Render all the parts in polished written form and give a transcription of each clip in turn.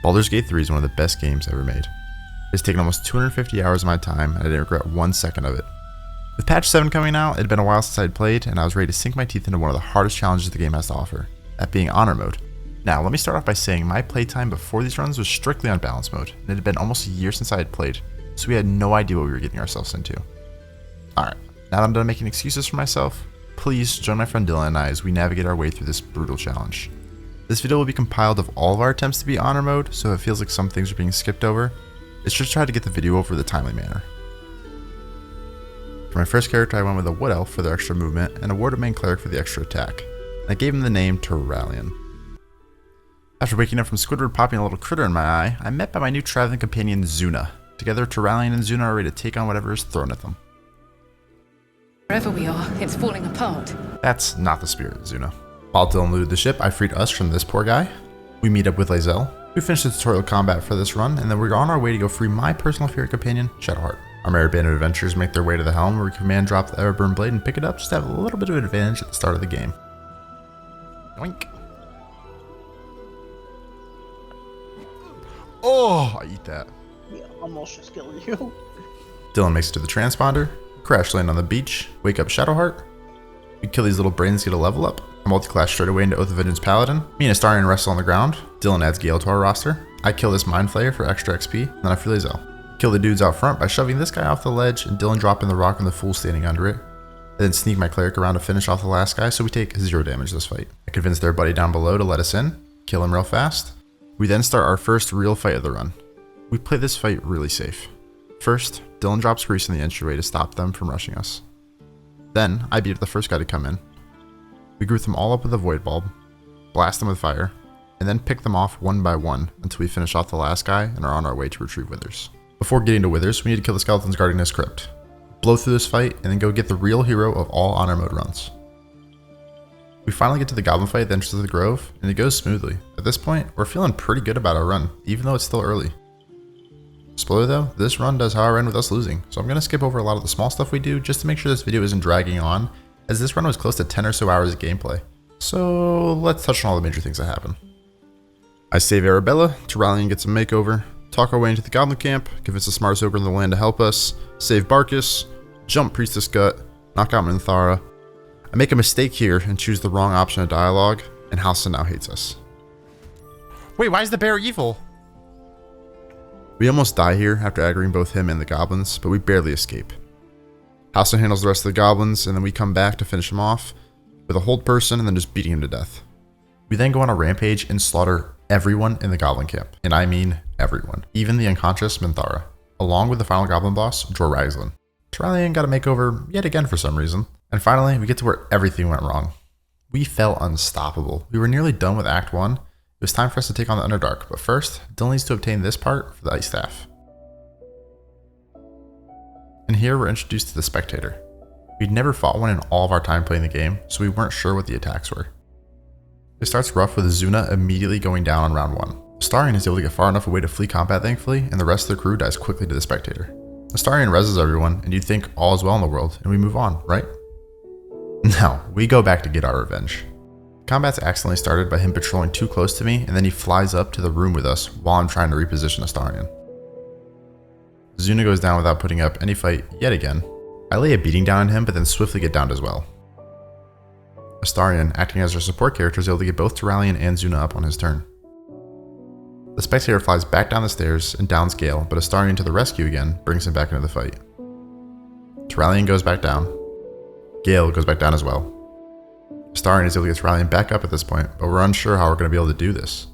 Baldur's Gate 3 is one of the best games ever made. It's taken almost 250 hours of my time, and I didn't regret 1 second of it. With patch 7 coming out, it had been a while since I'd played, and I was ready to sink my teeth into one of the hardest challenges the game has to offer, that being Honor Mode. Now, let me start off by saying my playtime before these runs was strictly on Balance Mode, and it had been almost a year since I had played, so we had no idea what we were getting ourselves into. Alright, now that I'm done making excuses for myself, please join my friend Dylan and I as we navigate our way through this brutal challenge. This video will be compiled of all of our attempts to beat Honor Mode, so if it feels like some things are being skipped over, it's just try to get the video over the timely manner. For my first character, I went with a Wood Elf for their extra movement, and a Ward of Main Cleric for the extra attack. I gave him the name Turalian. After waking up from Squidward popping a little critter in my eye, I'm met by my new traveling companion Zuna. Together, Turalian and Zuna are ready to take on whatever is thrown at them. Wherever we are, it's falling apart. That's not the spirit, Zuna. While Dylan looted the ship, I freed us from this poor guy. We meet up with Lae'zel. We finish the tutorial combat for this run, and then we're on our way to go free my personal favorite companion, Shadowheart. Our merry band of adventurers make their way to the helm, where we command drop the Everburn Blade and pick it up just to have a little bit of an advantage at the start of the game. Yoink. Oh, I eat that. Yeah, almost just killed you. Dylan makes it to the transponder, crash land on the beach, wake up Shadowheart. We kill these little brains to get a level up. I multi-class straight away into Oath of Vengeance Paladin. Me and Astarion wrestle on the ground. Dylan adds Gale to our roster. I kill this Mind Flayer for extra XP, and then I free Lae'zel. Kill the dudes out front by shoving this guy off the ledge and Dylan dropping the rock and the fool standing under it. I then sneak my cleric around to finish off the last guy, so we take 0 damage this fight. I convince their buddy down below to let us in, kill him real fast. We then start our first real fight of the run. We play this fight really safe. First, Dylan drops Grease in the entryway to stop them from rushing us. Then, I beat up the first guy to come in. We group them all up with a Void Bulb, blast them with fire, and then pick them off one by one until we finish off the last guy and are on our way to retrieve Withers. Before getting to Withers, we need to kill the skeletons guarding this crypt, blow through this fight, and then go get the real hero of all Honor Mode runs. We finally get to the Goblin fight at the entrance of the Grove, and it goes smoothly. At this point, we're feeling pretty good about our run, even though it's still early. Spoiler though, this run does however end with us losing, so I'm going to skip over a lot of the small stuff we do just to make sure this video isn't dragging on, as this run was close to 10 or so hours of gameplay. So let's touch on all the major things that happen. I save Arabella, Turalian gets a makeover, talk our way into the Goblin camp, convince the smartest ogre in the land to help us, save Barkus, jump Priestess Gut, knock out Minthara. I make a mistake here and choose the wrong option of dialogue, and Halsin now hates us. Wait, why is the bear evil? We almost die here after aggroing both him and the goblins, but we barely escape. Halsin handles the rest of the goblins, and then we come back to finish him off with a hold person and then just beating him to death. We then go on a rampage and slaughter everyone in the goblin camp, and I mean everyone, even the unconscious Minthara, along with the final goblin boss, Joragslin. Turalian got a makeover yet again for some reason, and finally we get to where everything went wrong. We felt unstoppable. We were nearly done with Act 1. It was time for us to take on the Underdark, but first, Dylan needs to obtain this part for the Ice Staff. And here we're introduced to the Spectator. We'd never fought one in all of our time playing the game, so we weren't sure what the attacks were. It starts rough with Zuna immediately going down on round 1. Astarion is able to get far enough away to flee combat thankfully, and the rest of the crew dies quickly to the Spectator. Astarion reses everyone, and you'd think all is well in the world, and we move on, right? No, we go back to get our revenge. Combat's accidentally started by him patrolling too close to me, and then he flies up to the room with us while I'm trying to reposition Astarion. Zuna goes down without putting up any fight yet again. I lay a beating down on him, but then swiftly get downed as well. Astarion, acting as our support character, is able to get both Turalian and Zuna up on his turn. The Spectator flies back down the stairs and downs Gale, but Astarion to the rescue again brings him back into the fight. Turalian goes back down. Gale goes back down as well. Astarion is able to get Turalian back up at this point, but we're unsure how we're going to be able to do this.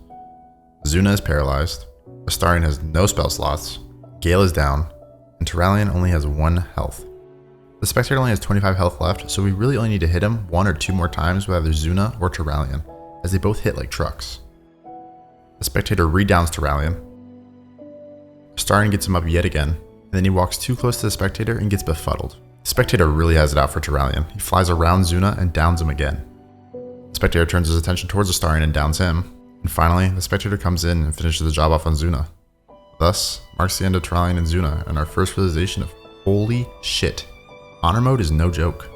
Zuna is paralyzed, Astarion has no spell slots, Gale is down, and Turalian only has 1 health. The Spectator only has 25 health left, so we really only need to hit him 1 or 2 more times with either Zuna or Turalian, as they both hit like trucks. The Spectator redowns Turalian. Astarion gets him up yet again, and then he walks too close to the Spectator and gets befuddled. The Spectator really has it out for Turalian. He flies around Zuna and downs him again. The Spectator turns his attention towards Astarion and downs him. And finally, the Spectator comes in and finishes the job off on Zuna. Thus, marks the end of Turalian and Zuna and our first realization of holy shit. Honor Mode is no joke.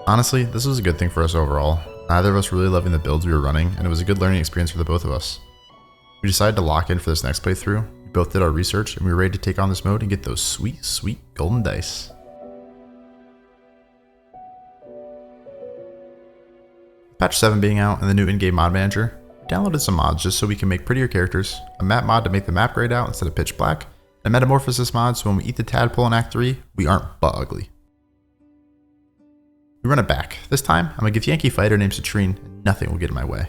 Honestly, this was a good thing for us overall. Neither of us really loving the builds we were running, and it was a good learning experience for the both of us. We decided to lock in for this next playthrough. We both did our research and we were ready to take on this mode and get those sweet, sweet golden dice. Patch 7 being out and the new in-game mod manager, we downloaded some mods just so we can make prettier characters, a map mod to make the map grayed out instead of pitch black, and a metamorphosis mod so when we eat the tadpole in Act 3, we aren't butt ugly. We run it back. This time, I'm a Githyanki fighter named Citrine, and nothing will get in my way.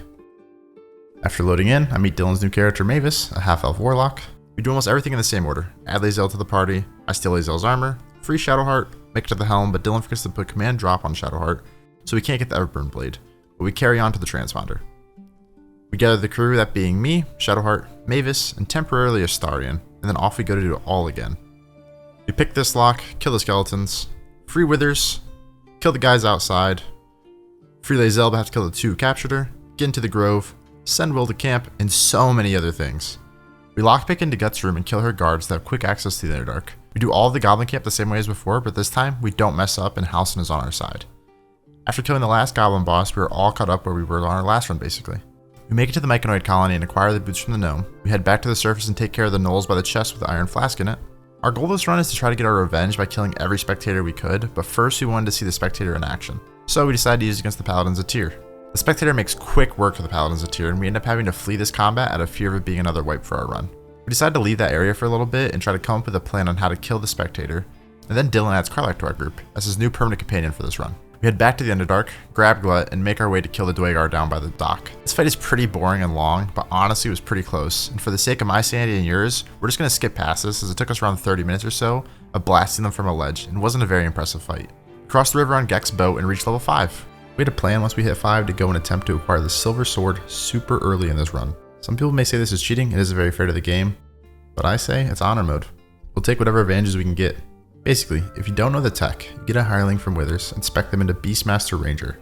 After loading in, I meet Dylan's new character Mavis, a half-elf warlock. We do almost everything in the same order. Add Lae'zel to the party, I steal Lae'zel's armor, free Shadowheart, make it to the helm, but Dylan forgets to put command drop on Shadowheart, so we can't get the Everburn blade, but we carry on to the transponder. We gather the crew, that being me, Shadowheart, Mavis, and temporarily Astarion, and then off we go to do it all again. We pick this lock, kill the skeletons, free Withers, kill the guys outside, free Lae'zel but have to kill the 2 who captured her, get into the grove, send Will to camp, and so many other things. We lockpick into Gut's room and kill her guards that have quick access to the Underdark. We do all of the Goblin camp the same way as before, but this time we don't mess up and Halsin is on our side. After killing the last Goblin boss, we were all caught up where we were on our last run basically. We make it to the Myconid colony and acquire the boots from the gnome. We head back to the surface and take care of the gnolls by the chest with the iron flask in it. Our goal this run is to try to get our revenge by killing every spectator we could, but first we wanted to see the spectator in action. So we decided to use it against the Paladins of Tyr. The spectator makes quick work of the Paladins of Tyr, and we end up having to flee this combat out of fear of it being another wipe for our run. We decided to leave that area for a little bit and try to come up with a plan on how to kill the spectator, and then Dylan adds Karlach to our group as his new permanent companion for this run. We head back to the Underdark, grab Glut, and make our way to kill the Dwagar down by the dock. This fight is pretty boring and long, but honestly it was pretty close, and for the sake of my sanity and yours, we're just going to skip past this as it took us around 30 minutes or so of blasting them from a ledge and wasn't a very impressive fight. We crossed the river on Gek's boat and reached level 5. We had a plan once we hit 5 to go and attempt to acquire the silver sword super early in this run. Some people may say this is cheating, it isn't very fair to the game, but I say it's honor mode. We'll take whatever advantages we can get. Basically, if you don't know the tech, you get a hireling from Withers and spec them into Beastmaster Ranger.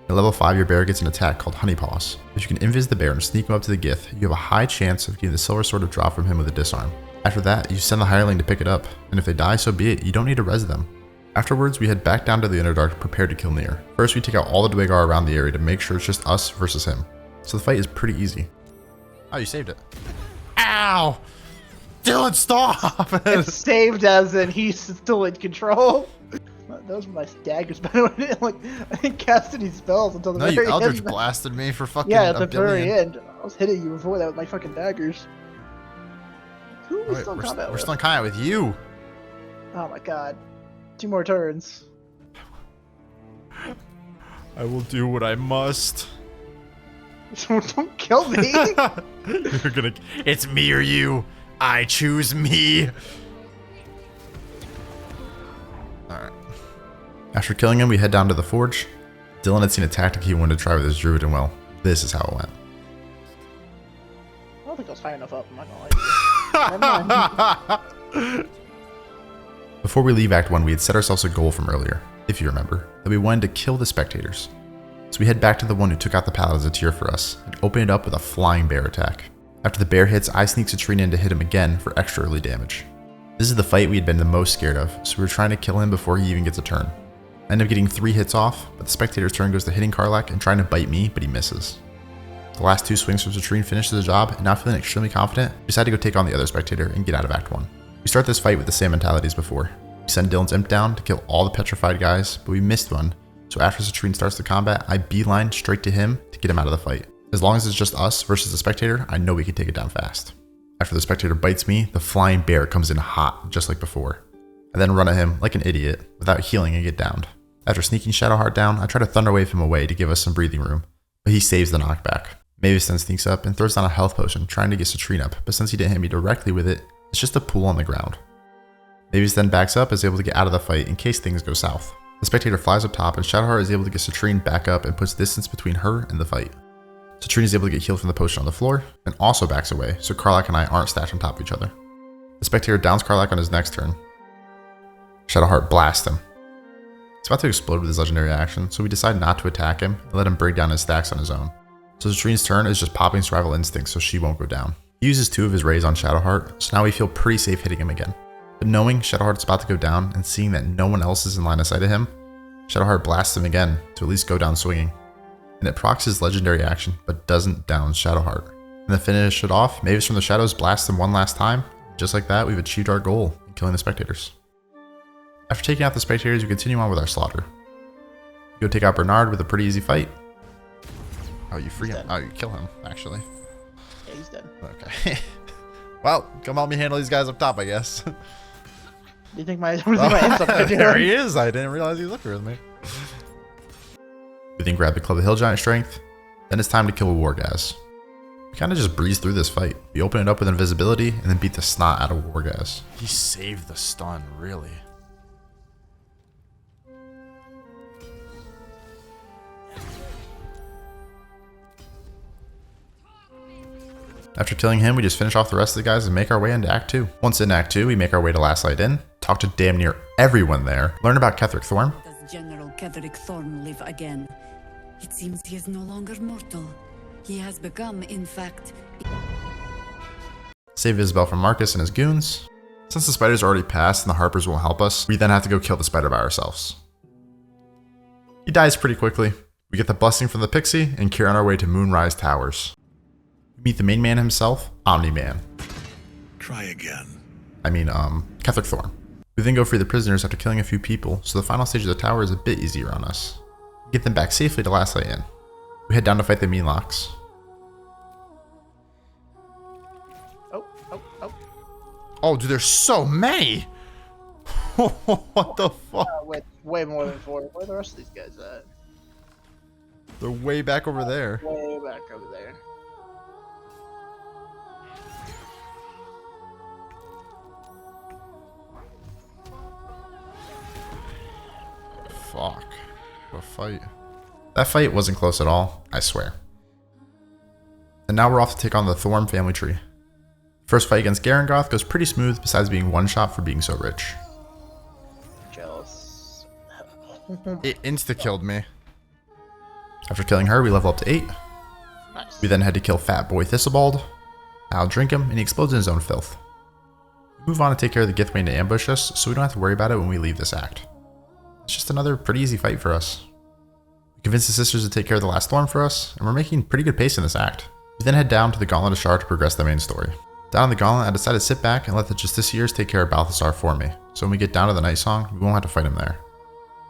At level 5, your bear gets an attack called Honeypaws. If you can invis the bear and sneak him up to the Gith, you have a high chance of getting the silver sword to drop from him with a disarm. After that, you send the hireling to pick it up, and if they die, so be it, you don't need to res them. Afterwards, we head back down to the Underdark prepared to kill Nier. First, we take out all the Dwagar around the area to make sure it's just us versus him. So the fight is pretty easy. Oh, you saved it. Ow! Dylan, stop! It's saved as in he's still in control. Those were my daggers, by the way. I didn't cast any spells until the very you Eldritch end. blasted me for fucking Yeah, at the a billion. very end. I was hitting you before that with my fucking daggers. Who are we Wait, still in combat we're with? still in combat with you. Oh my god. 2 more turns. I will do what I must. Don't kill me! You're gonna. It's me or you. I choose me. Alright. After killing him, we head down to the forge. Dylan had seen a tactic he wanted to try with his druid, and well, this is how it went. I don't think I was high enough up, I'm not gonna lie to you. Never mind. Before we leave Act 1, we had set ourselves a goal from earlier, if you remember, that we wanted to kill the spectators. So we head back to the one who took out the Paladins of Tyr for us, and open it up with a flying bear attack. After the bear hits, I sneak Citrine in to hit him again for extra early damage. This is the fight we had been the most scared of, so we were trying to kill him before he even gets a turn. I end up getting 3 hits off, but the spectator's turn goes to hitting Karlach and trying to bite me, but he misses. The last 2 swings from Citrine finishes the job, and now feeling extremely confident, we decide to go take on the other spectator and get out of Act 1. We start this fight with the same mentality as before. We send Dylan's imp down to kill all the petrified guys, but we missed one, so after Citrine starts the combat, I beeline straight to him to get him out of the fight. As long as it's just us versus the spectator, I know we can take it down fast. After the spectator bites me, the flying bear comes in hot, just like before. I then run at him like an idiot, without healing and get downed. After sneaking Shadowheart down, I try to Thunderwave him away to give us some breathing room, but he saves the knockback. Mavis then sneaks up and throws down a health potion, trying to get Citrine up, but since he didn't hit me directly with it, it's just a pool on the ground. Mavis then backs up and is able to get out of the fight in case things go south. The spectator flies up top and Shadowheart is able to get Citrine back up and puts distance between her and the fight. Citrine is able to get healed from the potion on the floor, and also backs away, so Karlach and I aren't stacked on top of each other. The spectator downs Karlach on his next turn. Shadowheart blasts him. He's about to explode with his legendary action, so we decide not to attack him and let him break down his stacks on his own. So Citrine's turn is just popping Survival Instinct so she won't go down. He uses 2 of his rays on Shadowheart, so now we feel pretty safe hitting him again. But knowing Shadowheart's about to go down and seeing that no one else is in line of sight of him, Shadowheart blasts him again to at least go down swinging. And it procs his legendary action, but doesn't down Shadowheart. And to finish it off, Mavis from the Shadows blasts them one last time. Just like that, we've achieved our goal in killing the spectators. After taking out the spectators, we continue on with our slaughter. We go take out Bernard with a pretty easy fight. Oh, you free him? Oh, you kill him, actually. Yeah, he's dead. Okay. Well, come help me handle these guys up top, I guess. Do you think my ends up there? There he is. I didn't realize he was up here with me. We then grab the Club of Hill Giant Strength. Then it's time to kill a Wargaz. We kind of just breeze through this fight. We open it up with invisibility and then beat the snot out of Wargaz. He saved the stun, really. After killing him, we just finish off the rest of the guys and make our way into Act 2. Once in Act 2, we make our way to Last Light Inn, talk to damn near everyone there, learn about Ketheric Thorm. Does General Ketheric Thorm live again? It seems he is no longer mortal. He has become, in fact... Save Isabel from Marcus and his goons. Since the spiders are already passed and the Harpers won't help us, we then have to go kill the spider by ourselves. He dies pretty quickly. We get the blessing from the pixie and carry on our way to Moonrise Towers. We meet the main man himself, Omni-Man. Try again. Ketheric Thorm. We then go free the prisoners after killing a few people, so the final stage of the tower is a bit easier on us. We get them back safely to Last Light Inn. We head down to fight the Meanlocks. Oh, dude, there's so many! What the fuck? Way more than 4. Where are the rest of these guys at? They're way back over there. Way back over there. Fuck. What a fight. That fight wasn't close at all, I swear. And now we're off to take on the Thorm family tree. First fight against Garangoth goes pretty smooth besides being one shot for being so rich. Jealous. It insta-killed me. After killing her, we level up to 8. Nice. We then head to kill Fat Boy Thistlebauld. I'll drink him and he explodes in his own filth. We move on to take care of the Githwain to ambush us, so we don't have to worry about it when we leave this act. It's just another pretty easy fight for us. We convince the sisters to take care of the last Thorm for us, and we're making pretty good pace in this act. We then head down to the Gauntlet of Shar to progress the main story. Down in the Gauntlet, I decided to sit back and let the Justiciars take care of Balthasar for me, so when we get down to the Night Song, we won't have to fight him there.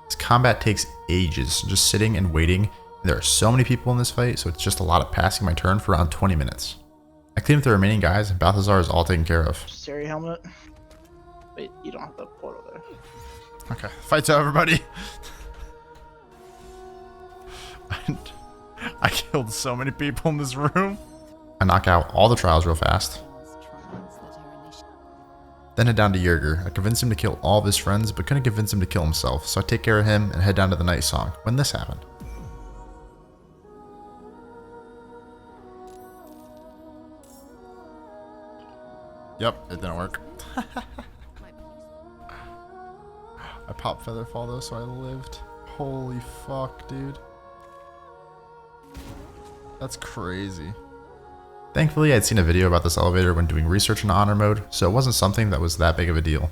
This combat takes ages, just sitting and waiting, and there are so many people in this fight, so it's just a lot of passing my turn for around 20 minutes. I clean up the remaining guys, and Balthasar is all taken care of. Siri helmet. Wait, you don't have the portal there. Okay, fight's over, everybody. I killed so many people in this room. I knock out all the trials real fast. Then head down to Yerger. I convinced him to kill all of his friends, but couldn't convince him to kill himself, so I take care of him and head down to the Night Song when this happened. Yep, it didn't work. I popped Featherfall though, so I lived. Holy fuck, dude. That's crazy. Thankfully, I'd seen a video about this elevator when doing research in honor mode, so it wasn't something that was that big of a deal.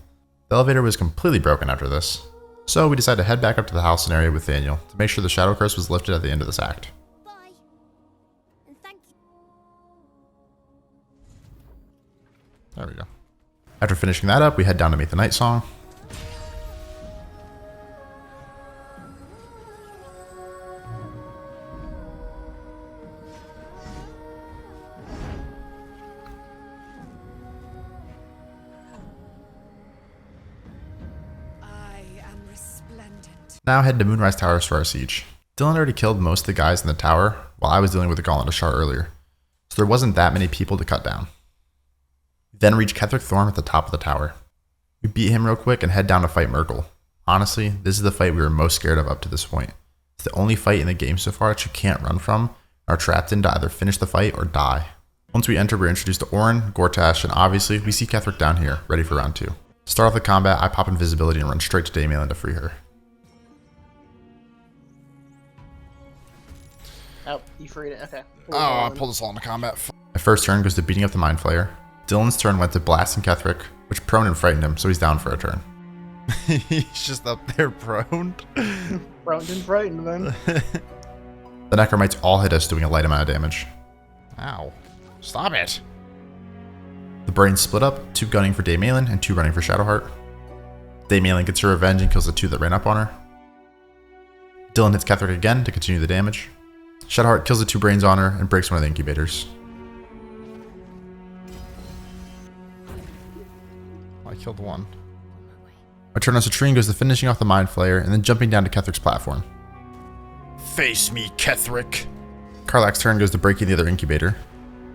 The elevator was completely broken after this, so we decided to head back up to the house scenario with Daniel to make sure the Shadow Curse was lifted at the end of this act. Bye. And thank you. There we go. After finishing that up, we head down to meet the Night Song. Now head to Moonrise Towers for our siege. Dylan already killed most of the guys in the tower, while I was dealing with the Gauntlet of Shar earlier, so there wasn't that many people to cut down. We then reach Ketheric Thorm at the top of the tower. We beat him real quick and head down to fight Myrkul. Honestly, this is the fight we were most scared of up to this point. It's the only fight in the game so far that you can't run from, are trapped in to either finish the fight or die. Once we enter, we're introduced to Orin, Gortash, and obviously we see Ketheric down here, ready for round 2. To start off the combat, I pop invisibility and run straight to Damian to free her. Oh, you freed it. Okay. Oh, I pulled us all into combat. My first turn goes to beating up the Mind Flayer. Dylan's turn went to blasting Ketheric, which prone and frightened him, so he's down for a turn. He's just up there proned. Proned and frightened, man. The Necromites all hit us, doing a light amount of damage. Ow. Stop it! The brains split up, 2 gunning for Dame Aelin and 2 running for Shadowheart. Dame Aelin gets her revenge and kills the 2 that ran up on her. Dylan hits Ketheric again to continue the damage. Shadowheart kills the 2 brains on her and breaks one of the incubators. I killed 1. My turn on Citrine goes to finishing off the Mind Flayer and then jumping down to Ketheric's platform. Face me, Ketheric! Karlach's turn goes to breaking the other incubator.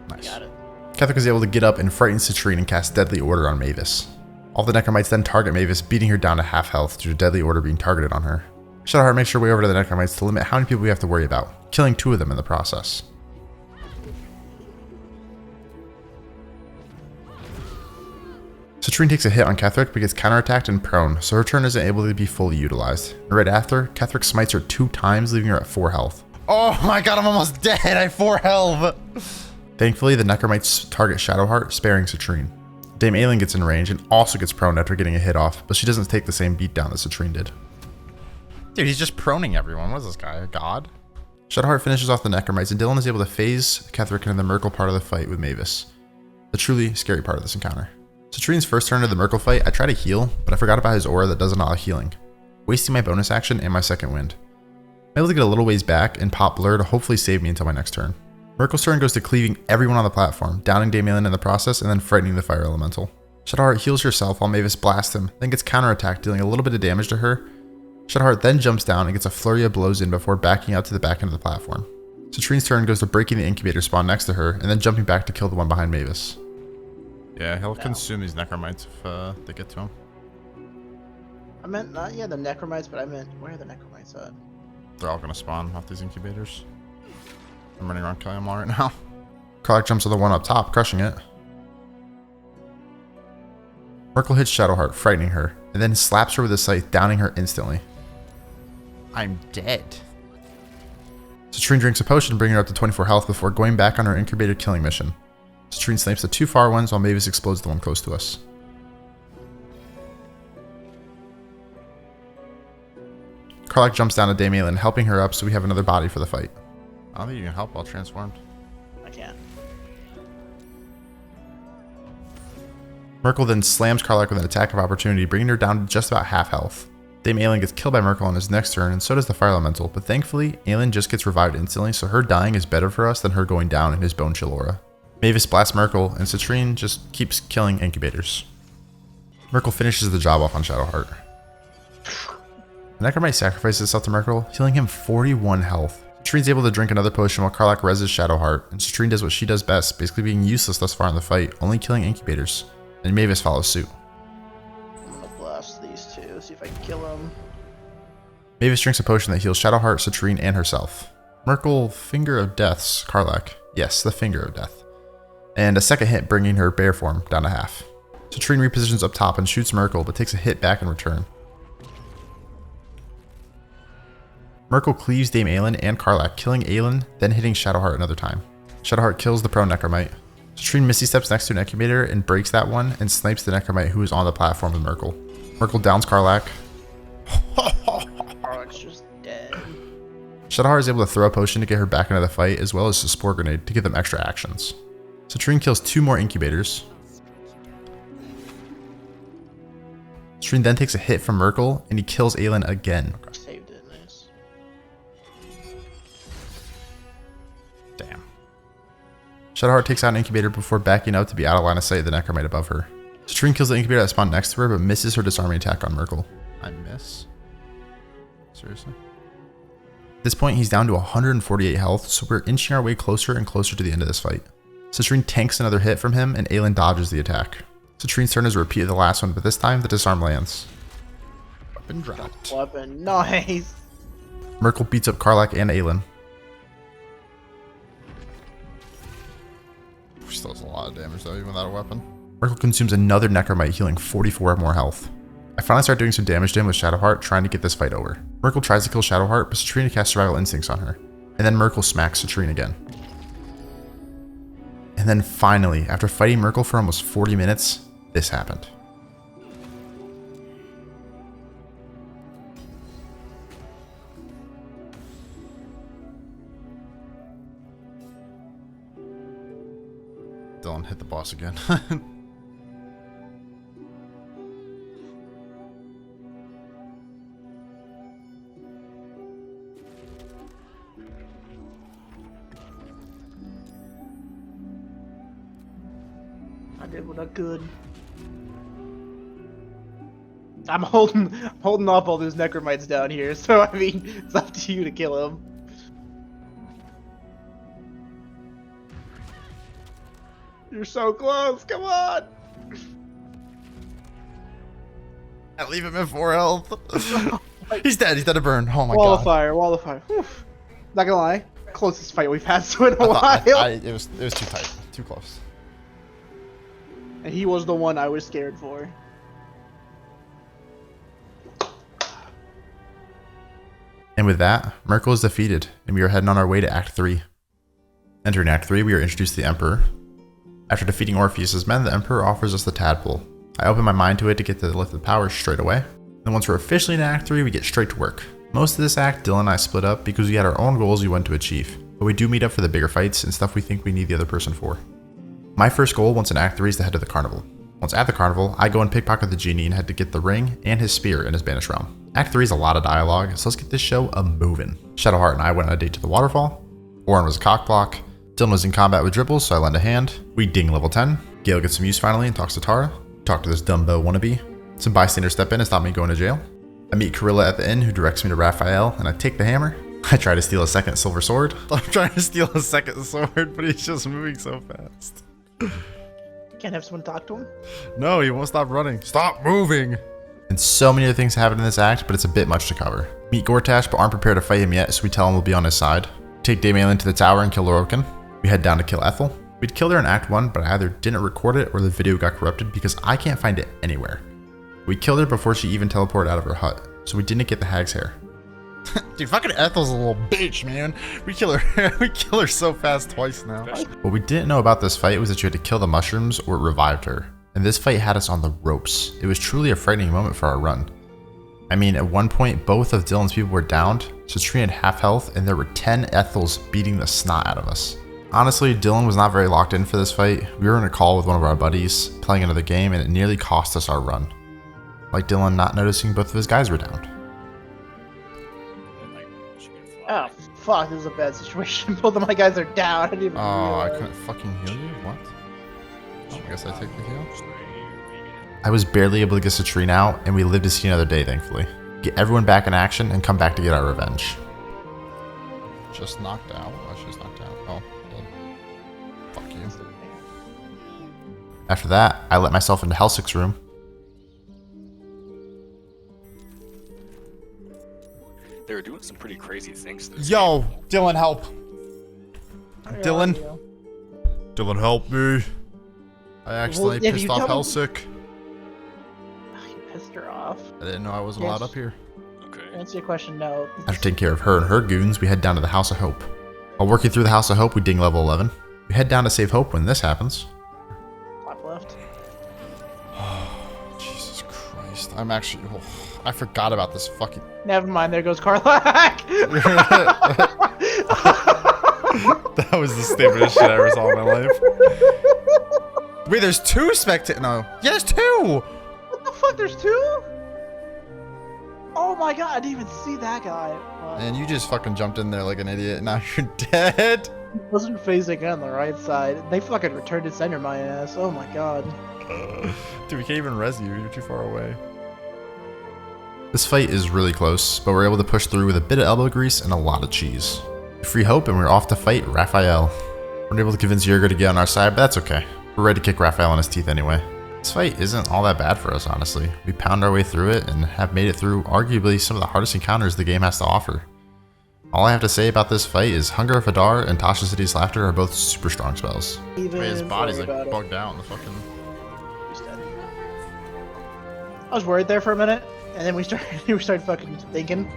Nice. Got it. Ketheric is able to get up and frighten Citrine and cast Deadly Order on Mavis. All the Necromites then target Mavis, beating her down to half health due to Deadly Order being targeted on her. Shadowheart makes her way over to the Necromites to limit how many people we have to worry about, killing 2 of them in the process. Citrine takes a hit on Ketheric but gets counterattacked and prone, so her turn isn't able to be fully utilized. And right after, Ketheric smites her 2 times, leaving her at 4 health. Oh my god, I'm almost dead! I have 4 health! Thankfully, the Necromites target Shadowheart, sparing Citrine. Dame Aelin gets in range and also gets prone after getting a hit off, but she doesn't take the same beatdown that Citrine did. Dude, he's just proning everyone. What is this guy, a god? Shadowheart finishes off the Necromites and Dylan is able to phase Ketheric into the Myrkul part of the fight with Mavis. The truly scary part of this encounter. Citrine's first turn of the Myrkul fight, I try to heal, but I forgot about his aura that does a lot of healing, wasting my bonus action and my second wind. I'm able to get a little ways back and pop Blur to hopefully save me until my next turn. Myrkul's turn goes to cleaving everyone on the platform, downing Dame Aelin in the process and then frightening the Fire Elemental. Shadowheart heals herself while Mavis blasts him, then gets counterattacked, dealing a little bit of damage to her. Shadowheart then jumps down and gets a flurry of blows in before backing out to the back end of the platform. Citrine's turn goes to breaking the incubator spawn next to her and then jumping back to kill the one behind Mavis. Yeah, he'll consume these Necromites if they get to him. I meant not the Necromites, but I meant where are the Necromites at? They're all gonna spawn off these incubators. I'm running around killing them all right now. Karlach jumps to the one up top, crushing it. Myrkul hits Shadowheart, frightening her, and then slaps her with a scythe, downing her instantly. I'm dead. Citrine drinks a potion, bringing her up to 24 health before going back on her incubator killing mission. Citrine snipes the 2 far ones while Mavis explodes the one close to us. Karlach jumps down to Dame Aelin, helping her up so we have another body for the fight. I don't think you can help while transformed. I can't. Myrkul then slams Karlach with an attack of opportunity, bringing her down to just about half health. Dame Aelin gets killed by Myrkul on his next turn, and so does the Fire Elemental, but thankfully, Aelin just gets revived instantly, so her dying is better for us than her going down in his Bone Chill aura. Mavis blasts Myrkul, and Citrine just keeps killing incubators. Myrkul finishes the job off on Shadowheart. The Necromite sacrifices himself to Myrkul, healing him 41 health. Citrine's able to drink another potion while Karlach reses Shadowheart, and Citrine does what she does best, basically being useless thus far in the fight, only killing incubators. And Mavis follows suit. I'm gonna blast these 2, see if I can kill them. Mavis drinks a potion that heals Shadowheart, Citrine, and herself. Myrkul Finger of Death's Karlach. Yes, the Finger of Death. And a second hit bringing her bear form down to half. Citrine repositions up top and shoots Myrkul, but takes a hit back in return. Myrkul cleaves Dame Aelin and Karlach, killing Aelin, then hitting Shadowheart another time. Shadowheart kills the prone Necromite. Citrine Misty steps next to an incubator and breaks that one and snipes the Necromite who is on the platform with Myrkul. Myrkul downs Karlach. Karlach's just dead. Shadowheart is able to throw a potion to get her back into the fight, as well as a Spore Grenade to give them extra actions. Citrine kills 2 more incubators. Citrine then takes a hit from Myrkul, and he kills Aelin again. Saved it, nice. Damn. Shadowheart takes out an incubator before backing out to be out of line of sight of the Necromite above her. Citrine kills the incubator that spawned next to her, but misses her disarming attack on Myrkul. I miss? Seriously? At this point, he's down to 148 health, so we're inching our way closer and closer to the end of this fight. Citrine tanks another hit from him, and Aelin dodges the attack. Citrine's turn is a repeat of the last one, but this time the disarm lands. Weapon dropped. Weapon, nice. Myrkul beats up Karlach and Aelin. Still does a lot of damage though, even without a weapon. Myrkul consumes another Necromite, healing 44 more health. I finally start doing some damage to him with Shadowheart, trying to get this fight over. Myrkul tries to kill Shadowheart, but Citrine casts Survival Instincts on her. And then Myrkul smacks Citrine again. And then finally, after fighting Myrkul for almost 40 minutes, this happened. hit the boss again. I did what I could. I'm holding off all those necromites down here, so I mean, it's up to you to kill him. You're so close, come on! I leave him at 4 health. He's dead to burn. Oh my Wall god. of fire, wall of fire. Whew. Not gonna lie, closest fight we've had to in a while. It was too tight. Too close. And he was the one I was scared for. And with that, Myrkul is defeated, and we are heading on our way to Act 3. Entering Act 3, we are introduced to the Emperor. After defeating Orpheus's men, the Emperor offers us the tadpole. I open my mind to it to get the lift of power straight away. Then once we're officially in Act 3, we get straight to work. Most of this act, Dylan and I split up because we had our own goals we wanted to achieve, but we do meet up for the bigger fights and stuff we think we need the other person for. My first goal once in Act 3 is to head to the carnival. Once at the carnival, I go and pickpocket the genie and head to get the ring and his spear in his banished realm. Act 3 is a lot of dialogue, so let's get this show a-moving. Shadowheart and I went on a date to the waterfall. Orin was a cockblock. Dylan was in combat with dribbles, so I lend a hand. We ding level 10. Gale gets some use finally and talks to Tara. Talk to this Dumbo wannabe. Some bystanders step in and stop me going to jail. I meet Corilla at the inn, who directs me to Raphael, and I take the hammer. I try to steal a second silver sword. I'm trying to steal a second sword, but he's just moving so fast. Can't have someone talk to him? No, he won't stop running. Stop moving! And so many other things happen in this act, but it's a bit much to cover. Meet Gortash, but aren't prepared to fight him yet, so we tell him we'll be on his side. Take Damian to the tower and kill Lorokin. We head down to kill Ethel. We'd killed her in Act 1, but I either didn't record it or the video got corrupted because I can't find it anywhere. We killed her before she even teleported out of her hut, so we didn't get the hag's hair. Dude, fucking Ethel's a little bitch, man. We kill her so fast twice now. What we didn't know about this fight was that you had to kill the mushrooms or it revived her. And this fight had us on the ropes. It was truly a frightening moment for our run. I mean, at one point, both of Dylan's people were downed, so Trina had half health, and there were 10 Ethels beating the snot out of us. Honestly, Dylan was not very locked in for this fight. We were in a call with one of our buddies, playing another game, and it nearly cost us our run. Like Dylan not noticing both of his guys were downed. Oh, fuck, this is a bad situation. Both of my guys are down. I didn't even I realize. couldn't fucking heal you? What? Oh, I guess I take the heal. I was barely able to get Citrine out, and we lived to see another day, thankfully. Get everyone back in action and come back to get our revenge. Just knocked out? I was just knocked out. Oh, well, fuck you. After that, I let myself into Helsik's room. They were doing some pretty crazy things. This Yo, Dylan, help. Yeah, Dylan? yeah. Dylan, help me. I accidentally yeah, pissed you off tell me- Helsik. You pissed her off. I didn't know I wasn't allowed up here. To Okay. answer your question, no. After taking care of her and her goons, we head down to the House of Hope. While working through the House of Hope, we ding level 11. We head down to save Hope when this happens. Top left. Jesus Christ. I'm actually... Oh, I forgot about this fucking... Never mind, there goes Karlak! That was the stupidest shit I ever saw in my life. Wait, there's two spectators? No. Yeah, there's two! What the fuck, there's two? Oh my god, I didn't even see that guy. And you just fucking jumped in there like an idiot, and now you're dead. He wasn't facing on the right side. They fucking returned to center my ass. Oh my god. Dude, we can't even res you. You're too far away. This fight is really close, but we're able to push through with a bit of elbow grease and a lot of cheese. We free Hope and we're off to fight Raphael. We're able to convince Yerger to get on our side, but that's okay. We're ready to kick Raphael in his teeth anyway. This fight isn't all that bad for us, honestly. We pound our way through it and have made it through arguably some of the hardest encounters the game has to offer. All I have to say about this fight is Hunger of Hadar and Tasha City's Laughter are both super strong spells. Even Wait, his body's worry like about it. bugged out in the fucking... He's dead. I was worried there for a minute, and then we started fucking thinking.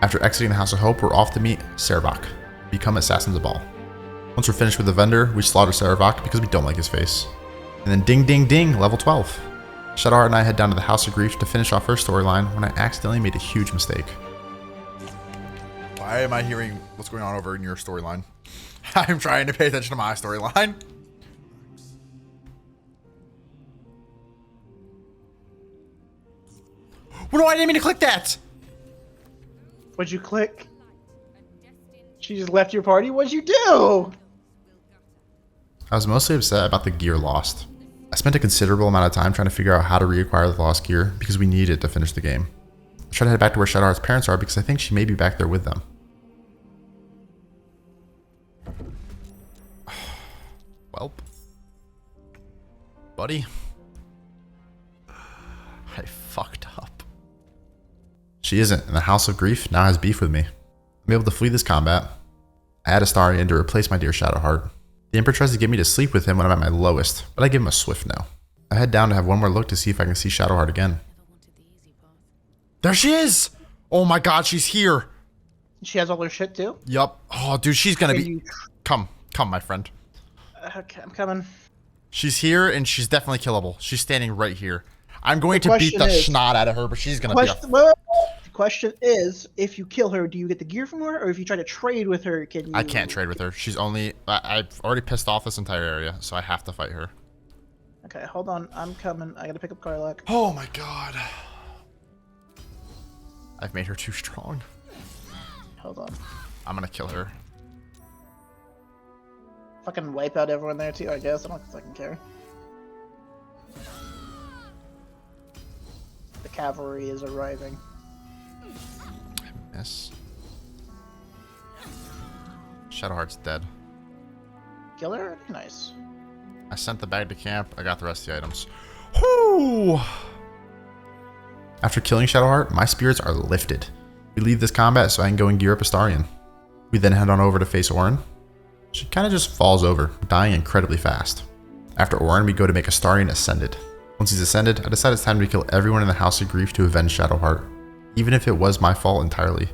After exiting the House of Hope, we're off to meet Servok, become Assassins of Baal. Once we're finished with the vendor, we slaughter Servok because we don't like his face. And then ding ding ding, level 12. Shadowheart and I head down to the House of Grief to finish off her storyline when I accidentally made a huge mistake. Why am I hearing what's going on over in your storyline? I'm trying to pay attention to my storyline. Well, no, I didn't mean to click that. What'd you click? She just left your party? What'd you do? I was mostly upset about the gear lost. I spent a considerable amount of time trying to figure out how to reacquire the lost gear because we needed it to finish the game. I tried to head back to where Shadowheart's parents are because I think she may be back there with them. Welp. Buddy. I fucked up. She isn't, and the House of Grief now has beef with me. I'm able to flee this combat. I add Astarion to replace my dear Shadowheart. The Emperor tries to get me to sleep with him when I'm at my lowest, but I give him a swift no. I head down to have one more look to see if I can see Shadowheart again. There she is! Oh my god, she's here! She has all her shit too? Yup. Oh, dude, she's gonna be... Come, my friend. Okay, I'm coming. She's here, and she's definitely killable. She's standing right here. I'm going to beat the snot out of her, but she's gonna be The question is, if you kill her, do you get the gear from her, or if you try to trade with her, can you... I can't trade with her. She's only... I've already pissed off this entire area, so I have to fight her. Okay, hold on. I'm coming. I gotta pick up Karlach. Oh my god. I've made her too strong. Hold on. I'm gonna kill her. Fucking wipe out everyone there too, I guess. I don't fucking care. The cavalry is arriving. Miss. Shadowheart's dead. Kill her? Nice. I sent the bag to camp. I got the rest of the items. Whoo! After killing Shadowheart, my spirits are lifted. We leave this combat so I can go and gear up Astarion. We then head on over to face Orin. She kind of just falls over, dying incredibly fast. After Orin, we go to make Astarion ascended. Once he's ascended, I decide it's time to kill everyone in the House of Grief to avenge Shadowheart. Even if it was my fault entirely.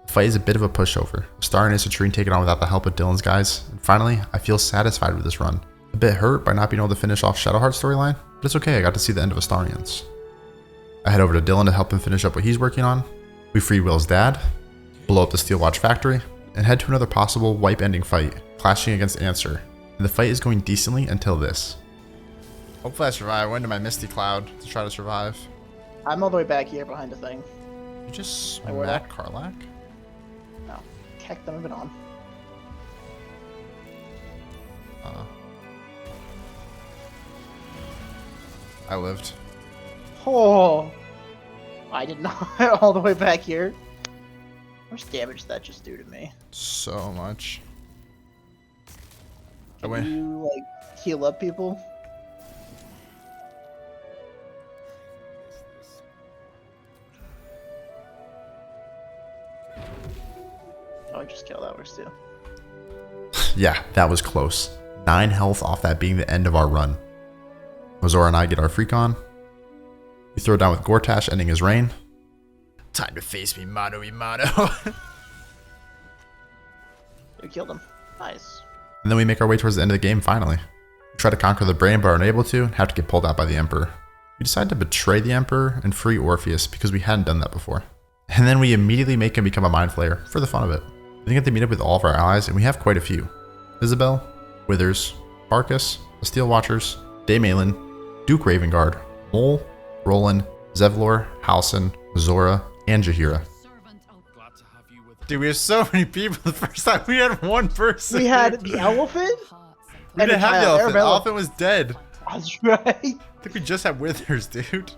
The fight is a bit of a pushover. Astarion and Citrine take it on without the help of Dylan's guys. And finally, I feel satisfied with this run. A bit hurt by not being able to finish off Shadowheart's storyline, but it's okay, I got to see the end of Astarion's. I head over to Dylan to help him finish up what he's working on. We free Will's dad, blow up the Steel Watch factory, and head to another possible wipe-ending fight, clashing against Answer. And the fight is going decently until this. Hopefully I survive. I went into my Misty Cloud to try to survive. I'm all the way back here behind the thing. You just where smacked Karlach? No. Heck, them moving on. I lived. Oh! I did not all the way back here. How much damage did that just do to me? So much. Can you, like, heal up people? Oh, I just killed ours too. Yeah, that was close. 9 health off that being the end of our run. Mazora and I get our freak on. We throw down with Gortash, ending his reign. Time to face me, mano y mano. We killed him. Nice. And then we make our way towards the end of the game finally. We try to conquer the brain but are unable to, and have to get pulled out by the Emperor. We decide to betray the Emperor and free Orpheus because we hadn't done that before. And then we immediately make him become a Mind Flayer, for the fun of it. We get to meet up with all of our allies, and we have quite a few. Isabel, Withers, Barkus, the Steel Watchers, Daemalin, Duke Ravengard, Mole, Roland, Zevlor, Halsin, Mazora, and Jaheira. Dude, we have so many people. The first time we had one person. We had the elephant? We didn't have the elephant. The elephant was dead. That's right. I think we just had Withers, dude.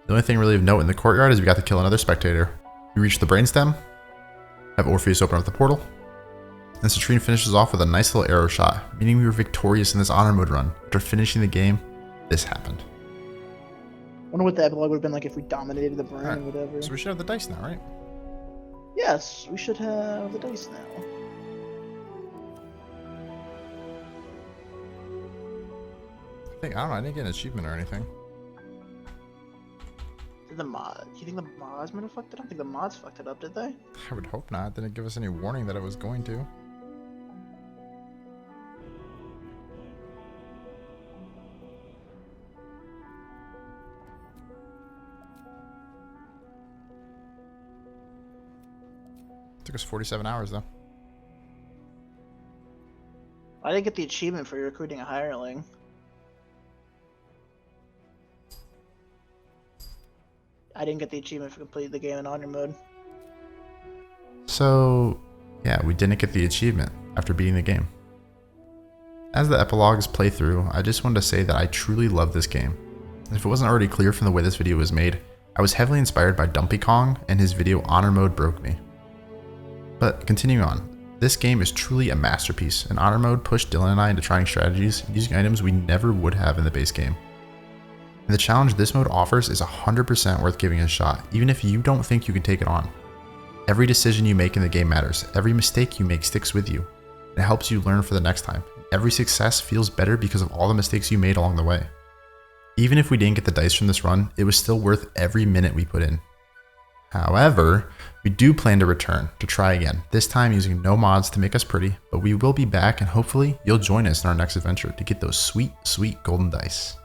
The only thing really of note in the courtyard is we got to kill another spectator. We reach the brainstem, have Orpheus open up the portal, and Citrine finishes off with a nice little arrow shot, meaning we were victorious in this honor mode run. After finishing the game, this happened. I wonder what the epilogue would have been like if we dominated the brain or whatever. So we should have the dice now, right? Yes, we should have the dice now. I don't know, I didn't get an achievement or anything. Did the mod? Do you think the mods might have fucked it up? I don't think the mods fucked it up, did they? I would hope not. Didn't give us any warning that it was going to. Took us 47 hours though. I didn't get the achievement for recruiting a hireling. I didn't get the achievement for completing the game in honor mode. So, yeah, we didn't get the achievement after beating the game. As the epilogues play through, I just wanted to say that I truly love this game. If it wasn't already clear from the way this video was made, I was heavily inspired by Dumpy Kong, and his video Honor Mode broke me. But continuing on, this game is truly a masterpiece, and Honor Mode pushed Dylan and I into trying strategies using items we never would have in the base game. And the challenge this mode offers is 100% worth giving a shot, even if you don't think you can take it on. Every decision you make in the game matters, every mistake you make sticks with you, and it helps you learn for the next time. Every success feels better because of all the mistakes you made along the way. Even if we didn't get the dice from this run, it was still worth every minute we put in. However, we do plan to return to try again, this time using no mods to make us pretty, but we will be back and hopefully you'll join us in our next adventure to get those sweet, sweet golden dice.